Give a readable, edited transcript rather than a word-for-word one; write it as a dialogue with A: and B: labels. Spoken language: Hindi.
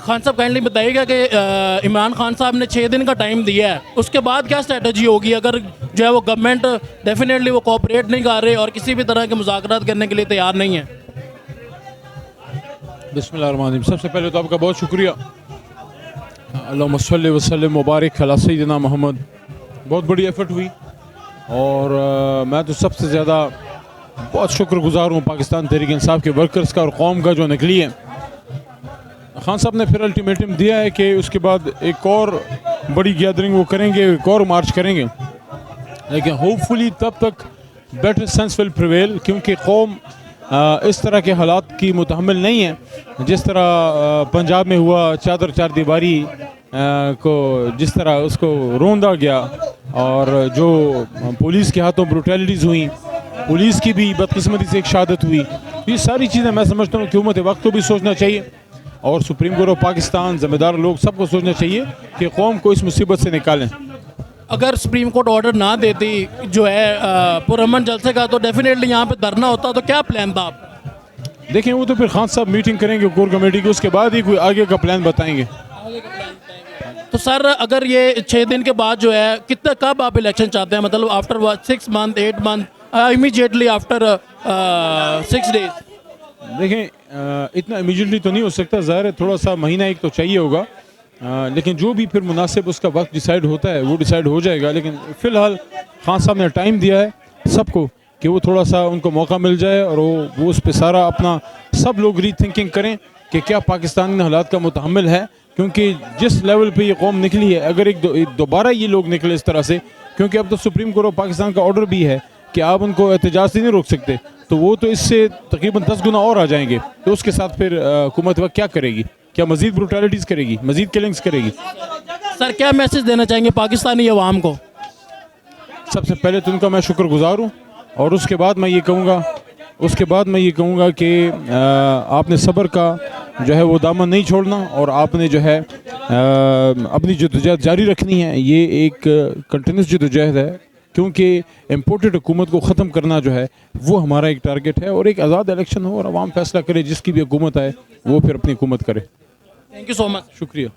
A: खान साहब काइंडली बताइएगा कि इमरान खान साहब ने 6 दिन का टाइम दिया है, उसके बाद क्या स्ट्रेटजी होगी अगर जो है वो गवर्नमेंट डेफिनेटली वो कोऑपरेट नहीं कर रहे और किसी भी तरह के मुज़ाकरात करने के लिए तैयार नहीं है।
B: बिस्मिल्लाहिर्रहमानिर्रहीम। सबसे पहले तो आपका बहुत शुक्रिया। अल्लाहुम्मा सल्लि व सल्लिम मुबारक अला सय्यिदिना मोहम्मद। बहुत बड़ी एफर्ट हुई और मैं तो सबसे ज़्यादा बहुत शुक्रगुजार हूँ पाकिस्तान तहरीक इंसाफ के वर्कर्स का और कौम का जो निकली है। खान साहब ने फिर अल्टीमेटम दिया है कि उसके बाद एक और बड़ी गैदरिंग वो करेंगे, एक और मार्च करेंगे, लेकिन होपफुली तब तक बेटर सेंस विल प्रिवेल, क्योंकि कौम इस तरह के हालात की मुतहम्मिल नहीं है जिस तरह पंजाब में हुआ, चादर चार दीवारी को जिस तरह उसको रोंदा गया और जो पुलिस के हाथों ब्रुटैलिटीज़ हुई, पुलिस की भी बदकिस्मती से एक शहादत हुई। ये सारी चीज़ें मैं समझता हूँ कि हुकूमत वक्त को भी सोचना चाहिए और सुप्रीम कोर्ट ऑफ पाकिस्तान, ज़िम्मेदार लोग सबको सोचना चाहिए कि कौम को इस मुसीबत से निकालें।
A: अगर सुप्रीम कोर्ट ऑर्डर ना देती जो है पुरअमन जलसे का, तो डेफिनेटली यहाँ पे धरना होता, तो क्या प्लान था आप?
B: देखें वो तो फिर खान साहब मीटिंग करेंगे कोर कमेटी की, उसके बाद ही कोई आगे का प्लान बताएंगे।
A: तो सर अगर ये 6 दिन के बाद जो है कितना कब आप इलेक्शन चाहते हैं, मतलब after 6 month 8 month immediately after 6 days?
B: देखें इतना इमीडिएटली तो नहीं हो सकता, ज़ाहिर है थोड़ा सा महीना एक तो चाहिए होगा, लेकिन जो भी फिर मुनासिब उसका वक्त डिसाइड होता है वो डिसाइड हो जाएगा। लेकिन फ़िलहाल खान साहब ने टाइम दिया है सबको कि वो थोड़ा सा उनको मौका मिल जाए और वो उस पर सारा अपना सब लोग री थिंकिंग करें कि क्या पाकिस्तान में हालात का मुतहम्मिल है, क्योंकि जिस लेवल पे ये कौम निकली है, अगर दोबारा ये लोग निकले इस तरह से, क्योंकि अब तो सुप्रीम कोर्ट ऑफ पाकिस्तान का ऑर्डर भी है कि आप उनको एहतजाज से नहीं रोक सकते, तो वो तो इससे तकरीबन 10 गुना और आ जाएंगे। तो उसके साथ फिर हुकूमत वक्त क्या करेगी? क्या मज़ीद ब्रूटैलिटीज़ करेगी, मज़ीद किलिंग्स करेगी?
A: सर क्या मैसेज देना चाहेंगे पाकिस्तानी अवाम को?
B: सबसे पहले तो उनका मैं शुक्रगुजार हूँ और उसके बाद मैं ये कहूँगा कि आपने सब्र का जो है वो दामन नहीं छोड़ना और आपने जो है अपनी जद्दोजहद जारी रखनी है। ये एक कंटिन्यूस जद्दोजहद है, क्योंकि इम्पोर्टेड हुकूमत को ख़त्म करना जो है वो हमारा एक टारगेट है और एक आज़ाद इलेक्शन हो और आवाम फैसला करे, जिसकी भी हुकूमत आए वो फिर अपनी हुकूमत करे।
A: Thank you so much.
B: शुक्रिया।